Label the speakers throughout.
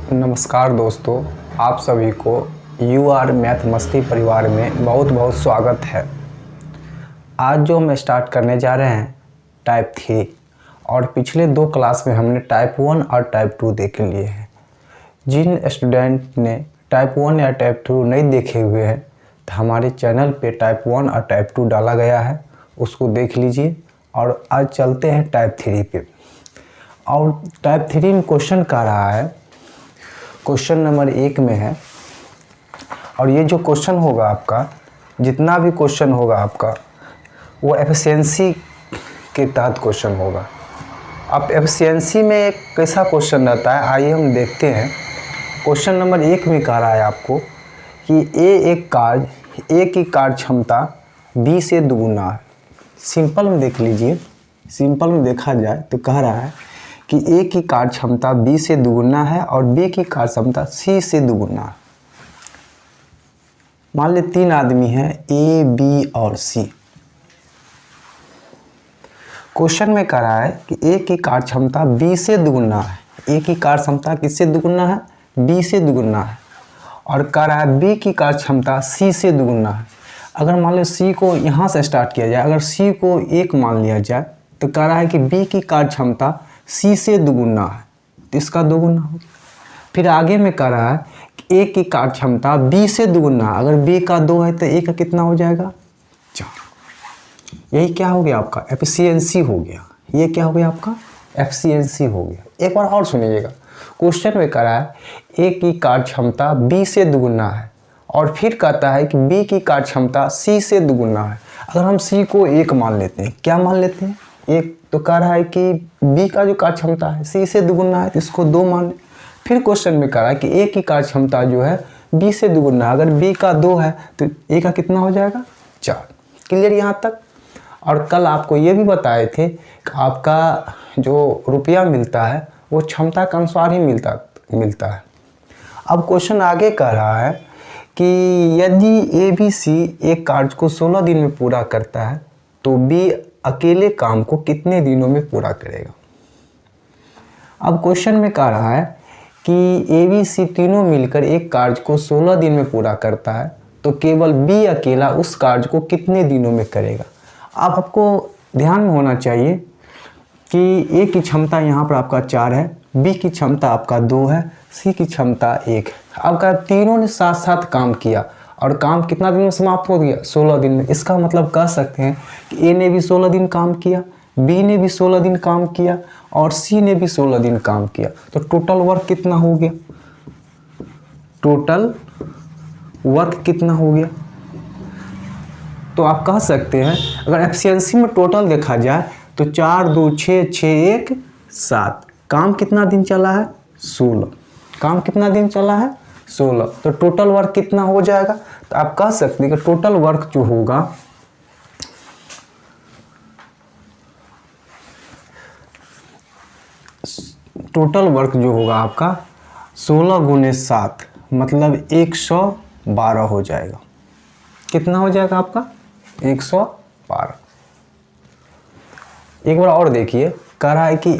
Speaker 1: नमस्कार दोस्तों, आप सभी को UR मैथ मस्ती परिवार में बहुत बहुत स्वागत है। आज जो हम स्टार्ट करने जा रहे हैं टाइप 3 और पिछले 2 क्लास में हमने टाइप 1 और टाइप 2 देख लिए हैं। जिन स्टूडेंट ने टाइप 1 या टाइप 2 नहीं देखे हुए हैं तो हमारे चैनल पे टाइप 1 और टाइप 2 डाला गया है, उसको देख लीजिए। और आज चलते हैं टाइप 3 पे। और टाइप 3 में क्वेश्चन का रहा है, क्वेश्चन नंबर 1 में है। और ये जो क्वेश्चन होगा आपका, जितना भी क्वेश्चन होगा आपका वो एफिशिएंसी के तहत क्वेश्चन होगा। अब एफिशिएंसी में एक कैसा क्वेश्चन रहता है, आइए हम देखते हैं। क्वेश्चन नंबर 1 में कह रहा है आपको कि ए की कार्य क्षमता बी से दुगुना है। सिंपल में देख लीजिए, सिंपल में देखा जाए तो कह रहा है कि ए की कार्य क्षमता बी से दुगुना है और बी की कार्य क्षमता सी से दुगुना है। मान ले 3 आदमी हैं, ए, बी और सी। क्वेश्चन में कह रहा है कि ए की कार्य क्षमता बी से दुगुना है। ए की कार्य क्षमता किससे दुगुना है? बी से दुगुना है। और कह रहा है बी की कार्य क्षमता सी से दुगुना है। अगर मान लो सी को यहाँ से स्टार्ट किया जाए, अगर सी को 1 मान लिया जाए तो कह रहा है कि बी की कार्य क्षमता सी से दुगुना है, तो इसका दुगुना हो गया। फिर आगे में कह रहा है कि ए की कार्य क्षमता बी से दुगुना, अगर बी का 2 है तो ए का कितना हो जाएगा? 4। यही क्या हो गया आपका? एफिशिएंसी हो गया। ये क्या हो गया आपका? एफिशिएंसी हो गया। एक बार और सुनिएगा, क्वेश्चन में कह रहा है ए की कार्य क्षमता बी से दुगुना है और फिर कहता है कि बी की कार्य क्षमता सी से दुगुना है। अगर हम सी को 1 मान लेते हैं, क्या मान लेते हैं? 1, तो कह रहा है कि बी का जो कार्य क्षमता है सी से दुगुना है तो इसको 2 मान ले। फिर क्वेश्चन में कह रहा है कि ए की कार्य क्षमता जो है बी से दुगुना, अगर बी का 2 है तो ए का कितना हो जाएगा? 4। क्लियर यहाँ तक? और कल आपको ये भी बताए थे कि आपका जो रुपया मिलता है वो क्षमता के अनुसार ही मिलता है। अब क्वेश्चन आगे कह रहा है कि यदि ए बी सी एक कार्य को 16 दिन में पूरा करता है तो बी अकेले काम को कितने दिनों में पूरा करेगा? अब क्वेश्चन में कह रहा है कि ए बी सी तीनों मिलकर एक कार्य को 16 दिन में पूरा करता है तो केवल बी अकेला उस कार्य को कितने दिनों में करेगा? अब आपको ध्यान में होना चाहिए कि ए की क्षमता यहाँ पर आपका 4 है, बी की क्षमता आपका 2 है, सी की क्षमता 1 है। अब का तीनों ने साथ साथ काम किया और काम कितना दिन में समाप्त हो गया? 16 दिन में। इसका मतलब कह सकते हैं कि ए ने भी 16 दिन काम किया, बी ने भी 16 दिन काम किया और सी ने भी 16 दिन काम किया। तो टोटल वर्क कितना हो गया? टोटल वर्क कितना हो गया? तो आप कह सकते हैं अगर एफिशिएंसी में टोटल देखा जाए तो 4 2 6 6 1 7। काम कितना दिन चला है? 16। काम कितना दिन चला है? 16। तो टोटल वर्क कितना हो जाएगा? तो आप कह सकते हैं कि टोटल वर्क जो होगा आपका 16 × 7 मतलब 112 हो जाएगा। कितना हो जाएगा आपका? 112। एक बार और देखिए, कह रहा है कि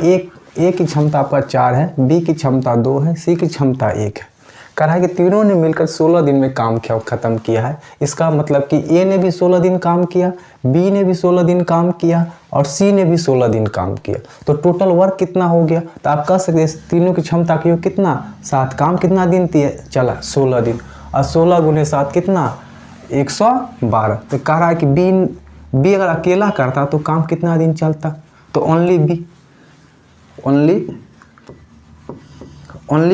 Speaker 1: ए की क्षमता आपका 4 है, बी की क्षमता 2 है, सी की क्षमता 1 है। कह रहा है कि तीनों ने मिलकर 16 दिन में काम खत्म किया है। इसका मतलब कि ए ने भी 16 दिन काम किया, बी ने भी 16 दिन काम किया और सी ने भी 16 दिन काम किया। तो टोटल वर्क कितना हो गया? तो आप कह सकते हैं तीनों की क्षमता की कितना? 7। काम कितना दिन चला? 16 दिन। और 16 × 7 कितना? 112। तो कह रहा है कि बी अगर अकेला करता तो काम कितना दिन चलता? तो ओनली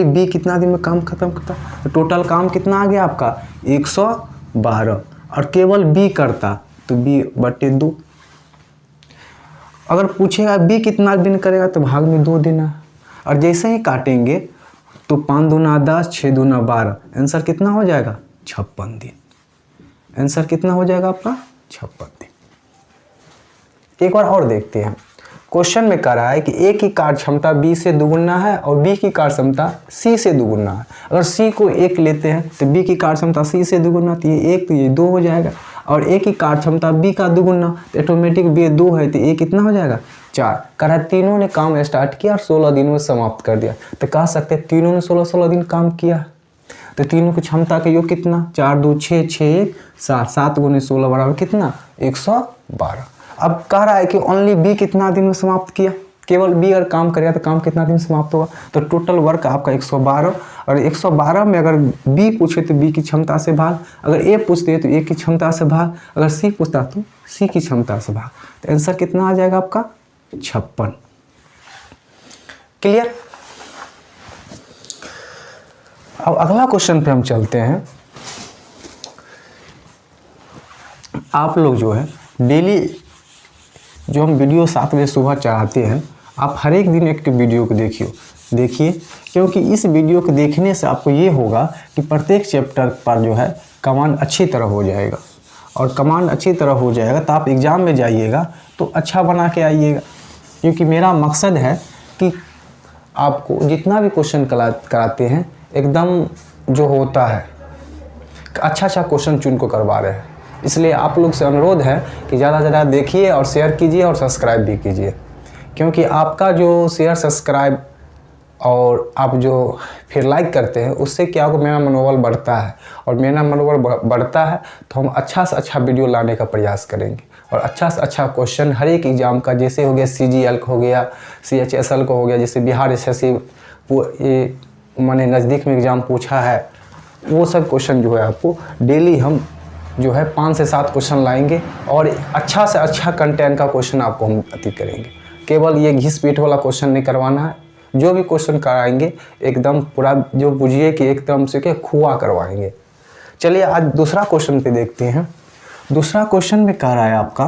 Speaker 1: बी कितना दिन में काम खत्म करता? तो टोटल काम कितना आ गया आपका? 112। और केवल बी करता तो b/2। अगर पूछेगा बी कितना दिन करेगा तो भाग में 2 देना। और जैसे ही काटेंगे तो 5 दूना 10, 6 दूना 12। आंसर कितना हो जाएगा? 56 दिन। आंसर कितना हो जाएगा आपका? 56 दिन। एक बार और देखते हैं। क्वेश्चन में कह रहा है कि ए की कार्य क्षमता बी से दुगुना है और बी की कार्य क्षमता सी से दुगुना है। अगर सी को 1 लेते हैं तो बी की कार्य क्षमता सी से दुगुना, तो ये 1 तो ये 2 हो जाएगा। और ए की कार्य क्षमता बी का दुगुना, तो ऑटोमेटिक बी 2 है तो ए कितना हो जाएगा? 4 कह रहा है तीनों ने काम स्टार्ट किया और 16 दिनों में समाप्त कर दिया। तो कह सकते हैं तीनों ने 16-16 दिन काम किया। तो तीनों की क्षमता का योग कितना, 4 2 6 6 1 7, 7 गुने 16 बराबर कितना, 112। अब कह रहा है कि ओनली बी कितना दिन में समाप्त किया, केवल बी अगर काम करेगा तो काम कितना दिन में समाप्त होगा। तो टोटल वर्क आपका 112, और 112 में अगर बी पूछे तो बी की क्षमता से भाग, अगर ए पूछते तो ए की क्षमता से भाग, अगर सी पूछता तो सी की क्षमता से भाग। तो आंसर कितना आ जाएगा आपका, 56। क्लियर। अब अगला क्वेश्चन पे हम चलते हैं। आप लोग जो है डेली जो हम वीडियो 7 बजे सुबह चढ़ाते हैं, आप हर एक दिन एक वीडियो को देखिए, क्योंकि इस वीडियो को देखने से आपको ये होगा कि प्रत्येक चैप्टर पर जो है कमांड अच्छी तरह हो जाएगा, और कमांड अच्छी तरह हो जाएगा तो आप एग्ज़ाम में जाइएगा तो अच्छा बना के आइएगा। क्योंकि मेरा मकसद है कि आपको जितना भी क्वेश्चन कराते हैं एकदम जो होता है अच्छा क्वेश्चन चुन को करवा रहे हैं। इसलिए आप लोग से अनुरोध है कि ज़्यादा से ज़्यादा देखिए और शेयर कीजिए और सब्सक्राइब भी कीजिए, क्योंकि आपका जो शेयर सब्सक्राइब और आप जो फिर लाइक करते हैं उससे क्या होगा, मेरा मनोबल बढ़ता है, और मेरा मनोबल बढ़ता है तो हम अच्छा से अच्छा वीडियो लाने का प्रयास करेंगे, और अच्छा से अच्छा क्वेश्चन हर एक एग्ज़ाम का, जैसे हो गया CGL को हो गया, CHSL को हो गया, जैसे बिहार SSC ये मैंने नज़दीक में एग्ज़ाम पूछा है, वो सब क्वेश्चन जो है आपको डेली हम जो है 5 से 7 क्वेश्चन लाएंगे, और अच्छा से अच्छा कंटेंट का क्वेश्चन आपको हम अति करेंगे। केवल ये घिस पीट वाला क्वेश्चन नहीं करवाना है, जो भी क्वेश्चन कराएंगे एकदम पूरा जो बुझिए कि एकदम से क्या खुआ करवाएंगे। चलिए आज दूसरा क्वेश्चन पे देखते हैं। दूसरा क्वेश्चन में कह रहा है आपका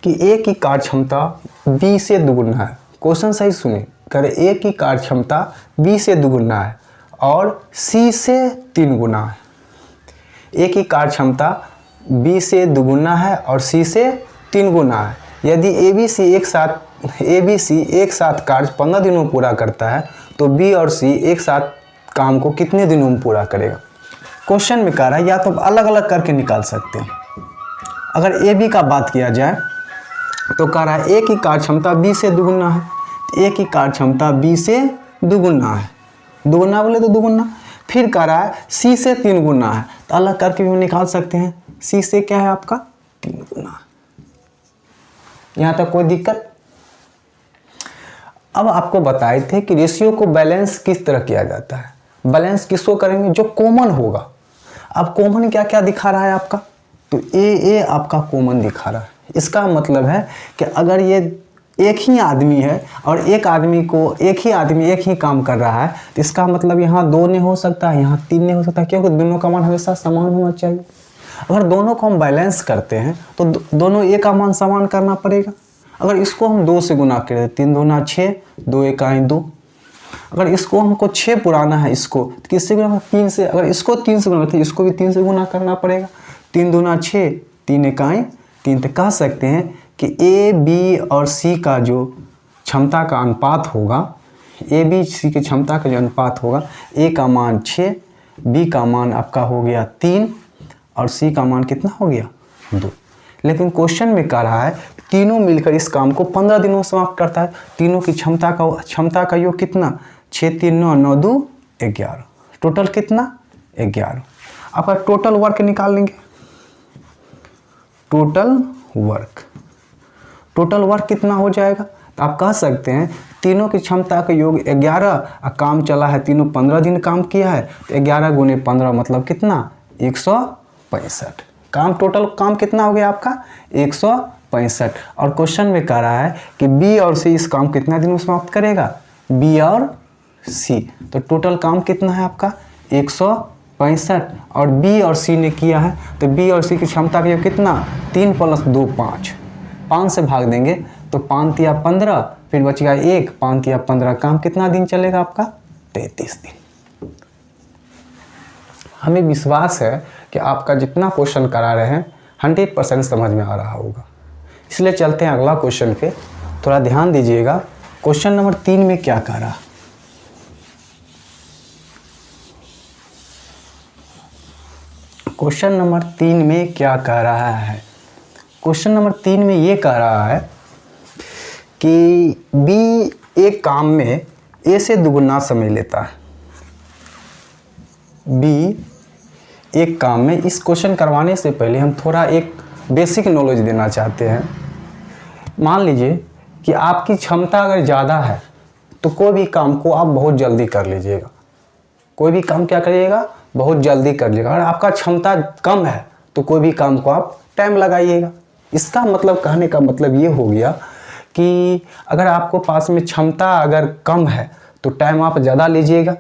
Speaker 1: कि ए की कार्य क्षमता बी से दुगुना है। क्वेश्चन सही सुनिए, कह रहे ए की कार्य क्षमता बी से दुगुना है और सी से 3 गुना है। ए की कार्य क्षमता बी से दुगुना है और सी से 3 गुना है। यदि ए बी सी एक साथ कार्य 15 दिनों में पूरा करता है तो बी और सी एक साथ काम को कितने दिनों में पूरा करेगा। क्वेश्चन में कह रहा है, या तो अलग अलग करके निकाल सकते हैं। अगर ए बी का बात किया जाए तो कह रहा है ए की कार्य क्षमता बी से दुगुना है, ए की कार्य क्षमता बी से दुगुना है, दुगुना बोले तो दुगुना। फिर कह रहा है सी से 3 गुना है, तो अलग करके भी निकाल सकते हैं। सी से क्या है आपका 3 गुना। यहाँ तक कोई दिक्कत। अब आपको बताए थे कि रेशियो को बैलेंस किस तरह किया जाता है। बैलेंस किसको करेंगे, जो कॉमन होगा। अब कॉमन क्या क्या दिखा रहा है आपका, तो ए आपका कॉमन दिखा रहा है। इसका मतलब है कि अगर ये एक ही आदमी है और एक ही काम कर रहा है, तो इसका मतलब यहाँ 2 नहीं हो सकता, यहाँ 3 नहीं हो सकता, क्योंकि दोनों का मान हमेशा समान होना चाहिए। अगर दोनों को हम बैलेंस करते हैं तो दोनों ए का मान समान करना पड़ेगा। अगर इसको हम 2 से गुना करें, 3 दूना 6, 2 एकाई 2। अगर इसको हमको 6 पुराना है, इसको तो किससे गुना, 3 से। अगर इसको 3 से गुना करते हैं, इसको भी 3 से गुना करना पड़ेगा। 3 दूना 6, 3 एकाई 3। तो कह सकते हैं कि ए बी और सी का जो क्षमता का अनुपात होगा, ए बी सी की क्षमता का जो अनुपात होगा, ए का मान 6, बी का मान आपका हो गया 3 और सी का मान कितना हो गया 2। लेकिन क्वेश्चन में कह रहा है तीनों मिलकर इस काम को 15 दिनों में समाप्त करता है। तीनों की क्षमता का योग कितना, 6 3 9 9 2 11, टोटल कितना 11। आपका टोटल वर्क निकाल लेंगे। टोटल वर्क कितना हो जाएगा, तो आप कह सकते हैं तीनों की क्षमता का योग 11 और काम चला है, तीनों 15 दिन काम किया है, तो 11 गुने 15 मतलब कितना 165। टोटल काम कितना हो गया आपका 165। और क्वेश्चन में कह रहा है कि बी और सी इस काम कितना दिन में समाप्त करेगा, बी और सी। तो टोटल काम कितना है आपका 165, और बी और सी ने किया है, तो बी और सी की क्षमता का योग कितना 3 + 2 5, 5 से भाग देंगे तो 5 तिया 15, फिर बचेगा 1, 5 तिया 15। काम कितना दिन चलेगा आपका 33 दिन। हमें विश्वास है कि आपका जितना क्वेश्चन करा रहे हैं 100% समझ में आ रहा होगा। इसलिए चलते हैं अगला क्वेश्चन पे, थोड़ा ध्यान दीजिएगा। क्वेश्चन नंबर 3 में क्या कह रहा, क्वेश्चन नंबर 3 में क्या कह रहा है। क्वेश्चन नंबर 3 में ये कह रहा है कि बी एक काम में ए से दुगुना समय लेता है। बी एक काम में, इस क्वेश्चन करवाने से पहले हम थोड़ा एक बेसिक नॉलेज देना चाहते हैं। मान लीजिए कि आपकी क्षमता अगर ज़्यादा है तो कोई भी काम को आप बहुत जल्दी कर लीजिएगा। कोई भी काम क्या करिएगा, बहुत जल्दी कर लीजिएगा। अगर आपका क्षमता कम है तो कोई भी काम को आप टाइम लगाइएगा। इसका मतलब, कहने का मतलब ये हो गया कि अगर आपको पास में क्षमता अगर कम है तो टाइम आप ज़्यादा लीजिएगा,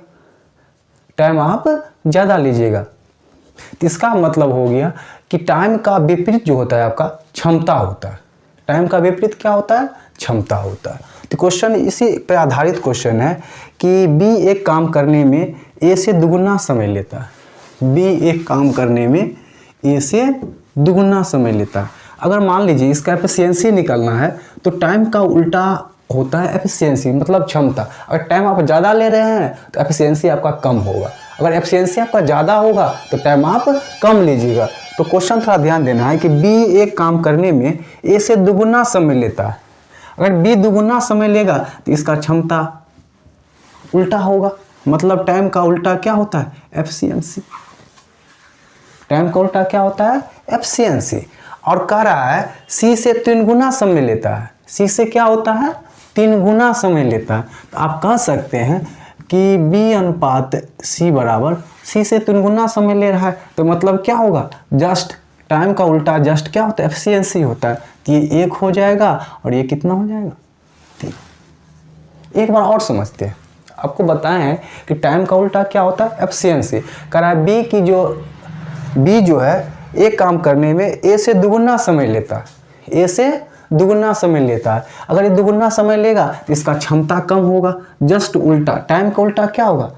Speaker 1: टाइम आप ज़्यादा लीजिएगा। तो इसका मतलब हो गया कि टाइम का विपरीत जो होता है आपका क्षमता होता है। टाइम का विपरीत क्या होता है, क्षमता होता है। तो क्वेश्चन इसी पर आधारित क्वेश्चन है कि बी एक काम करने में ए से दुगुना समय लेता है। बी एक काम करने में ए से दुगुना समय लेता है। अगर मान लीजिए इसका एफिशिएंसी निकालना है तो टाइम का उल्टा होता है एफिशिएंसी, मतलब क्षमता। अगर टाइम आप ज़्यादा ले रहे हैं तो एफिशिएंसी आपका कम होगा। अगर एफिशिएंसी आपका ज़्यादा होगा तो टाइम आप कम लीजिएगा। तो क्वेश्चन थोड़ा ध्यान देना है कि बी एक काम करने में ए से दुगुना समय लेता है। अगर बी दुगुना समय लेगा तो इसका क्षमता उल्टा होगा, मतलब टाइम का उल्टा क्या होता है, एफिशिएंसी। टाइम का उल्टा क्या होता है, एफिशिएंसी। और कह रहा है सी से 3 गुना समय लेता है। सी से क्या होता है, 3 गुना समय लेता है। तो आप कह सकते हैं कि बी अनुपात सी बराबर सी से 3 गुना समय ले रहा है। तो मतलब क्या होगा, जस्ट टाइम का उल्टा जस्ट क्या होता है, एफिशिएंसी होता है। तो ये 1 हो जाएगा और ये कितना हो जाएगा, ठीक। एक बार और समझते हैं। आपको बताएं हैं कि टाइम का उल्टा क्या होता है, एफिशिएंसी। कह रहा है बी जो है एक काम करने में ए से दुगुना समय लेता है। ए से दुगुना समय लेता है। अगर ये दुगुना समय लेगा तो इसका क्षमता कम होगा, जस्ट उल्टा। टाइम का उल्टा क्या होगा,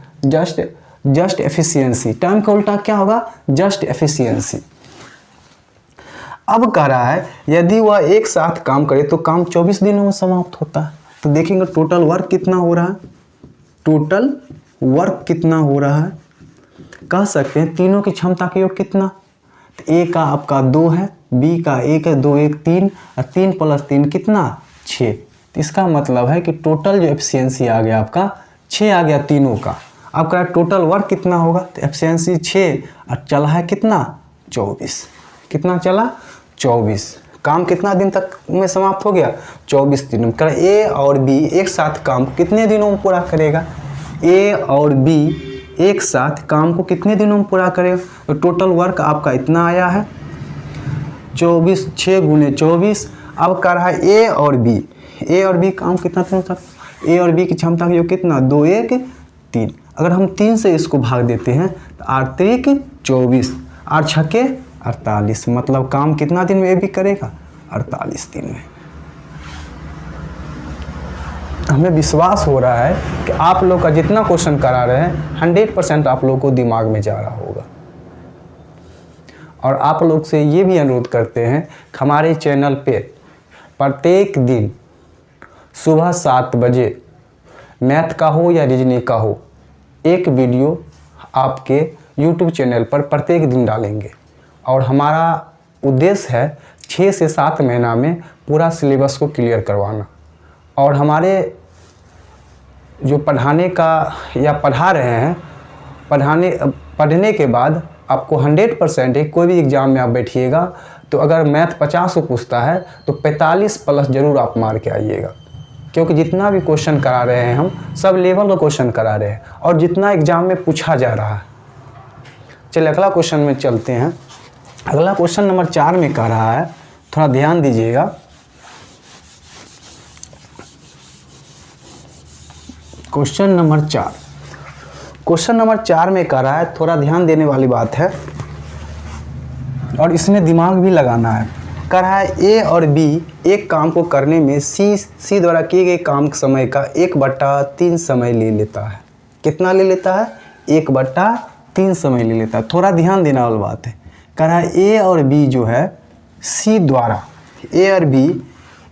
Speaker 1: जस्ट एफिशिएंसी। टाइम का उल्टा क्या होगा, जस्ट एफिशिएंसी। अब कह रहा है यदि वह एक साथ काम करे तो काम 24 दिनों में समाप्त होता है। तो देखेंगे टोटल वर्क कितना हो रहा है, टोटल वर्क कितना हो रहा है। कह सकते हैं तीनों की क्षमता का योग कितना, तो ए का आपका 2 है, बी का 1 है, 2 1 3 और 3 + 3 कितना 6। तो इसका मतलब है कि टोटल जो एफिशिएंसी आ गया आपका 6 आ गया तीनों का। आपका टोटल वर्क कितना होगा, तो एफिशिएंसी 6 और चला है कितना 24। कितना चला 24। काम कितना दिन तक में समाप्त हो गया, 24 दिन में। कर ए और बी एक साथ काम कितने दिनों में पूरा करेगा, ए और बी एक साथ काम को कितने दिनों में पूरा करेगा। तो टोटल वर्क आपका इतना आया है 24, 6 × 24। अब कर रहा है ए और बी काम कितना दिनों तक, ए और बी की क्षमता का योग कितना 2 1 3। अगर हम 3 से इसको भाग देते हैं तो 8 3 24, 8 6 48, मतलब काम कितना दिन में ए बी करेगा, 48 दिन में। हमें विश्वास हो रहा है कि आप लोग का जितना क्वेश्चन करा रहे हैं 100% आप लोग को दिमाग में जा रहा होगा। और आप लोग से ये भी अनुरोध करते हैं कि हमारे चैनल पे प्रत्येक दिन सुबह 7 बजे मैथ का हो या रीजनिंग का हो एक वीडियो आपके YouTube चैनल पर प्रत्येक दिन डालेंगे। और हमारा उद्देश्य है 6 से 7 महीना में पूरा सिलेबस को क्लियर करवाना। और हमारे जो पढ़ाने का या पढ़ा रहे हैं, पढ़ने के बाद आपको 100% है, कोई भी एग्ज़ाम में आप बैठिएगा तो अगर मैथ 50 को पूछता है तो 45+ ज़रूर आप मार के आइएगा। क्योंकि जितना भी क्वेश्चन करा रहे हैं हम सब लेवल का क्वेश्चन करा रहे हैं और जितना एग्ज़ाम में पूछा जा रहा है। चलिए अगला क्वेश्चन में चलते हैं। अगला क्वेश्चन नंबर 4 में कह रहा है, थोड़ा ध्यान दीजिएगा। क्वेश्चन नंबर 4 में कह रहा है, थोड़ा ध्यान देने वाली बात है और इसमें दिमाग भी लगाना है। कह रहा है ए और बी एक काम को करने में सी द्वारा किए गए काम के समय का 1/3 समय ले लेता है। कितना ले लेता है, 1/3 समय ले लेता है। थोड़ा ध्यान देने वाली बात है। कह रहा है ए और बी जो है ए और बी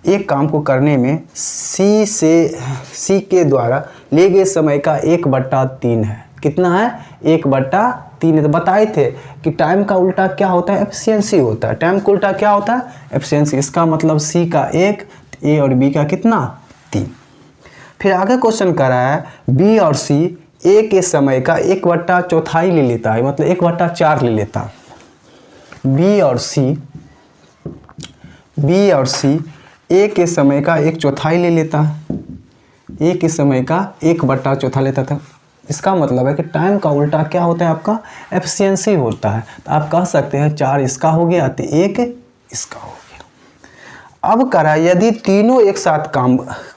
Speaker 1: एक काम को करने में सी के द्वारा ले गए समय का 1/3 है। कितना है, 1/3 है। तो बताए थे कि टाइम का उल्टा क्या होता है, एफिशिएंसी होता है। टाइम का उल्टा क्या होता है, एफिशिएंसी। इसका मतलब सी का 1, ए और बी का कितना 3। फिर आगे क्वेश्चन कर रहा है बी और सी ए के समय का 1/4 ले लेता है, मतलब 1/4 ले लेता है। बी और सी ए के समय का 1/4 ले लेता है, ए के समय का 1/4 लेता था। इसका मतलब है कि टाइम का उल्टा क्या होता है आपका एफिशिएंसी होता है। तो आप कह सकते हैं 4 इसका हो गया तो 1 इसका हो गया। अब करा यदि तीनों एक साथ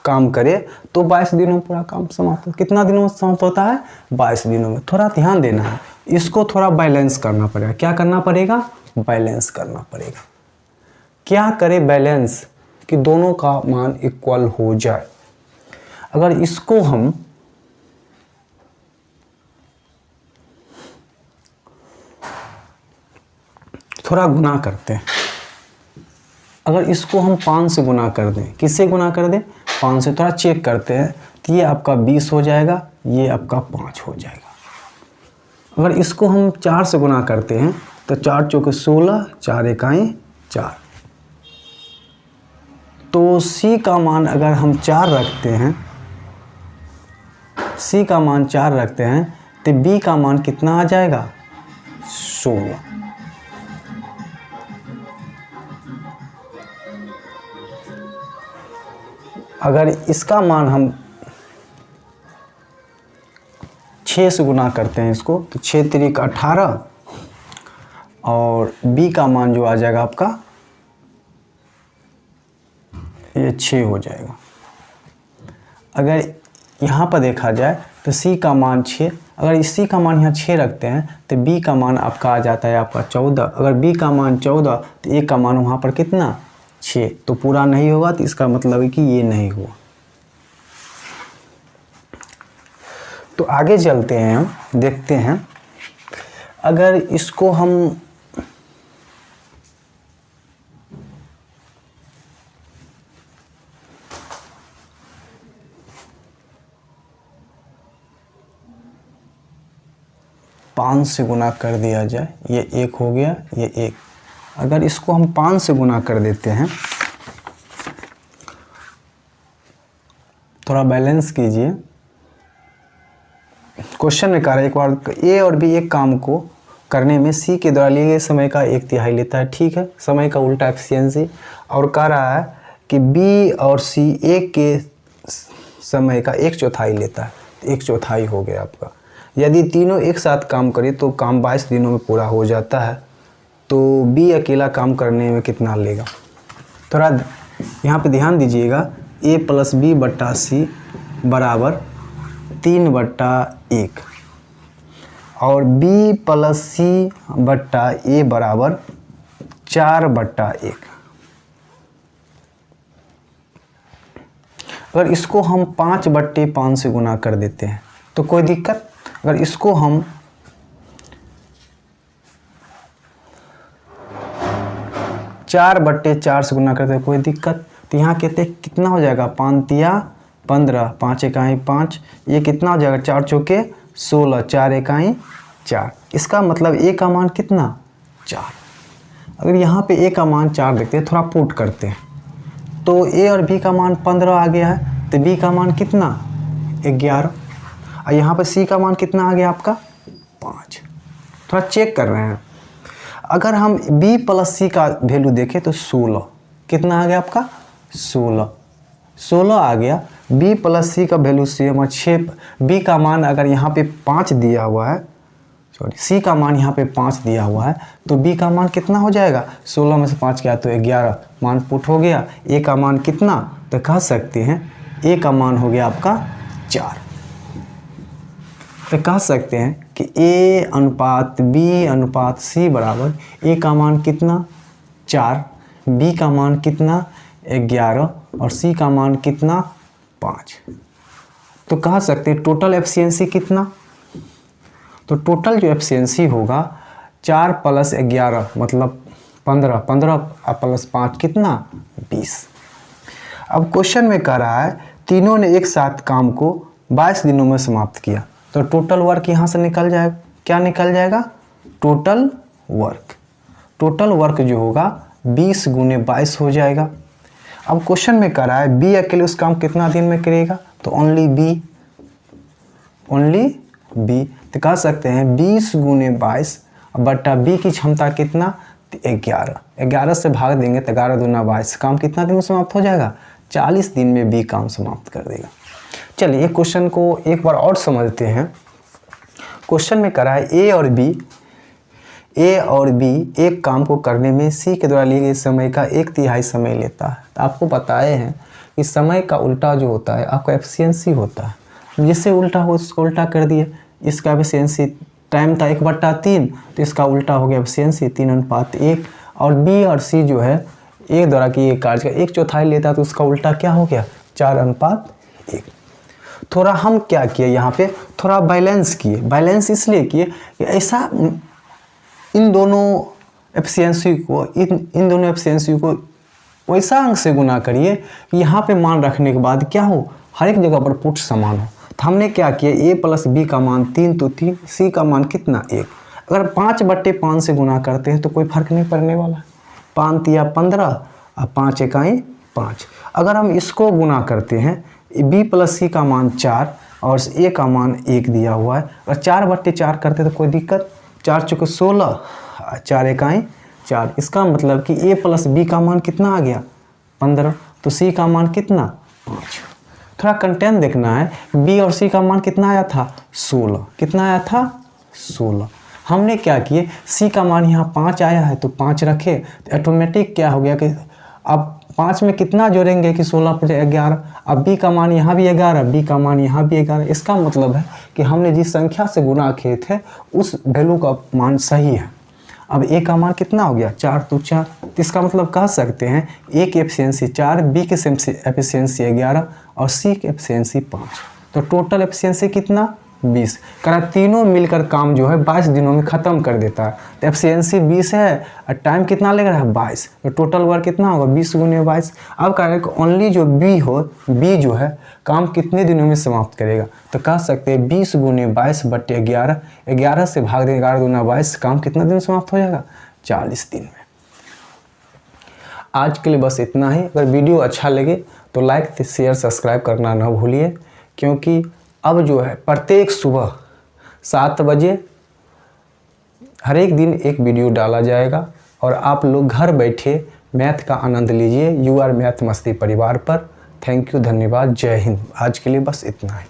Speaker 1: काम करे तो 22 दिनों में पूरा काम समाप्त होता है। कितना दिनों में समाप्त होता है 22 दिनों में। थोड़ा ध्यान देना है, इसको थोड़ा बैलेंस करना पड़ेगा। क्या करना पड़ेगा बैलेंस करना पड़ेगा। क्या करे बैलेंस कि दोनों का मान इक्वल हो जाए। अगर इसको हम थोड़ा गुना करते हैं, अगर इसको हम 5 से गुना कर दें, किससे गुना कर दें 5 से, थोड़ा चेक करते हैं तो ये आपका 20 हो जाएगा, ये आपका 5 हो जाएगा। अगर इसको हम 4 से गुना करते हैं तो 4 चौके 16, 4 एकाई 4। तो सी का मान अगर हम 4 रखते हैं, सी का मान 4 रखते हैं तो बी का मान कितना आ जाएगा 16। अगर इसका मान हम 6 से गुना करते हैं इसको तो 6 तिरिक 18 और बी का मान जो आ जाएगा आपका ये 6 हो जाएगा। अगर यहाँ पर देखा जाए तो सी का मान 6, अगर इस सी का मान यहाँ 6 रखते हैं तो बी का मान आपका आ जाता है आपका 14। अगर बी का मान 14 तो ए का मान वहाँ पर कितना 6, तो पूरा नहीं होगा, तो इसका मतलब है कि ये नहीं हुआ। तो आगे चलते हैं, हम देखते हैं अगर इसको हम पाँच से गुना कर दिया जाए, ये 1 हो गया, ये 1। अगर इसको हम 5 से गुना कर देते हैं, थोड़ा बैलेंस कीजिए। क्वेश्चन में कह रहा है एक बार ए और बी एक काम को करने में सी के द्वारा लिए गए समय का 1/3 लेता है। ठीक है, समय का उल्टा एफिशिएंसी। और कह रहा है कि बी और सी ए के समय का 1/4 लेता है, 1/4 हो गया आपका। यदि तीनों एक साथ काम करें तो काम 22 दिनों में पूरा हो जाता है। तो बी अकेला काम करने में कितना लेगा। थोड़ा यहाँ पे ध्यान दीजिएगा, a + b / c बराबर 3/1 और b + c / a बराबर 4/1। अगर इसको हम 5/5 से गुना कर देते हैं तो कोई दिक्कत। अगर इसको हम 4/4 से गुना करते हैं कोई दिक्कत। तो यहाँ कहते हैं कितना हो जाएगा 5 तिया 15, 5 एकाई 5, ये कितना हो जाएगा 4 चौके 16, 4 एकाई 4। इसका मतलब ए का मान कितना 4। अगर यहाँ पे ए का मान 4 देखते हैं, थोड़ा पुट करते हैं, तो ए और बी का मान 15 आ गया है, तो बी का मान कितना 11। और यहाँ पे सी का मान कितना आ गया आपका 5। थोड़ा चेक कर रहे हैं। अगर हम b + c का वैल्यू देखें तो 16, कितना आ गया आपका 16 आ गया। b + c का वैल्यू सेम है 6। b का मान अगर यहाँ पे 5 दिया हुआ है, सॉरी c का मान यहाँ पे 5 दिया हुआ है, तो b का मान कितना हो जाएगा 16 में से 5 गया तो 11 मान पुट हो गया। a का मान कितना, तो कह सकते हैं a का मान हो गया आपका 4। तो कह सकते हैं कि A/B/C बराबर A का मान कितना 4, B का मान कितना 11 और C का मान कितना 5। तो कह सकते हैं टोटल एफिशिएंसी कितना। तो टोटल जो एफिशिएंसी होगा 4 + 11 मतलब 15, 15 + 5 कितना 20। अब क्वेश्चन में कह रहा है तीनों ने एक साथ काम को 22 दिनों में समाप्त किया। तो टोटल वर्क यहाँ से निकल जाएगा, क्या निकल जाएगा टोटल वर्क। टोटल वर्क जो होगा 20 × 22 हो जाएगा। अब क्वेश्चन में कह रहा है बी अकेले उस काम कितना दिन में करेगा, तो ओनली बी। तो कह सकते हैं 20 गुने 22 बट्टा बी की क्षमता कितना, 11 से भाग देंगे तो 11 दूना 22, काम कितना दिन में समाप्त हो जाएगा, 40 दिन में बी काम समाप्त कर देगा। चलिए क्वेश्चन को एक बार और समझते हैं। क्वेश्चन में कह रहा है ए और बी एक काम को करने में सी के द्वारा लिए गए समय का 1/3 समय लेता है। तो आपको बताए हैं कि समय का उल्टा जो होता है आपका एफिशिएंसी होता है, जिससे उल्टा हो उसको उल्टा कर दिए। इसका एफिशिएंसी टाइम था 1/3, तो इसका उल्टा हो गया एफिशिएंसी 3:1। और बी और सी जो है एक द्वारा किए कार्य का 1/4 लेता है, तो उसका उल्टा क्या हो गया 4:1। थोड़ा हम क्या किए यहाँ पे, थोड़ा बैलेंस किए। बैलेंस इसलिए किए कि ऐसा इन दोनों एफिशिएंसी को वैसा अंक से गुना करिए कि यहाँ पे मान रखने के बाद क्या हो, हर एक जगह पर पुट समान हो। तो हमने क्या किया, a प्लस बी का मान 3 तो 3, सी का मान कितना 1। अगर 5/5 से गुना करते हैं तो कोई फर्क नहीं पड़ने वाला। 5 या 15 और 5 इकाई 5। अगर हम इसको गुना करते हैं, b प्लस सी का मान 4 और a का मान 1 दिया हुआ है, अगर 4/4 करते तो कोई दिक्कत, 4 चौके 16, 4 इकाई 4। इसका मतलब कि a प्लस बी का मान कितना आ गया 15, तो c का मान कितना 5। थोड़ा कंटेंट देखना है, b और c का मान कितना आया था 16, कितना आया था 16। हमने क्या किए, c का मान यहाँ 5 आया है तो 5 रखे, तो ऑटोमेटिक क्या हो गया कि अब 5 में कितना जोड़ेंगे कि 16 पर 11। अब b का मान यहाँ भी 11, b का मान यहाँ भी 11। इसका मतलब है कि हमने जिस संख्या से गुना किए थे उस वैल्यू का मान सही है। अब a का मान कितना हो गया 4 तो 4। तो इसका मतलब कह सकते हैं a की एफिशिएंसी 4, b की एफिशिएंसी 11 और c की एफिशिएंसी 5। तो टोटल एफिशिएंसी कितना 20। करा तीनों मिलकर काम जो है 22 दिनों में ख़त्म कर देता है। तो एफिशिएंसी 20 है और टाइम कितना लग रहा है 22, तो टोटल वर्क कितना होगा 20 गुने 22। अब कह रहे हैं ओनली जो बी जो है काम कितने दिनों में समाप्त करेगा, तो कह सकते हैं 20 गुने 22 बट्टे 11, 11 से भाग दें 11 दूना 22, काम कितना दिन में समाप्त हो जाएगा 40 दिन में। आज के लिए बस इतना ही। अगर वीडियो अच्छा लगे तो लाइक शेयर सब्सक्राइब करना ना भूलिए, क्योंकि अब जो है प्रत्येक सुबह 7 बजे हर एक दिन एक वीडियो डाला जाएगा और आप लोग घर बैठे मैथ का आनंद लीजिए। यू आर मैथ मस्ती परिवार पर। थैंक यू, धन्यवाद, जय हिंद। आज के लिए बस इतना ही।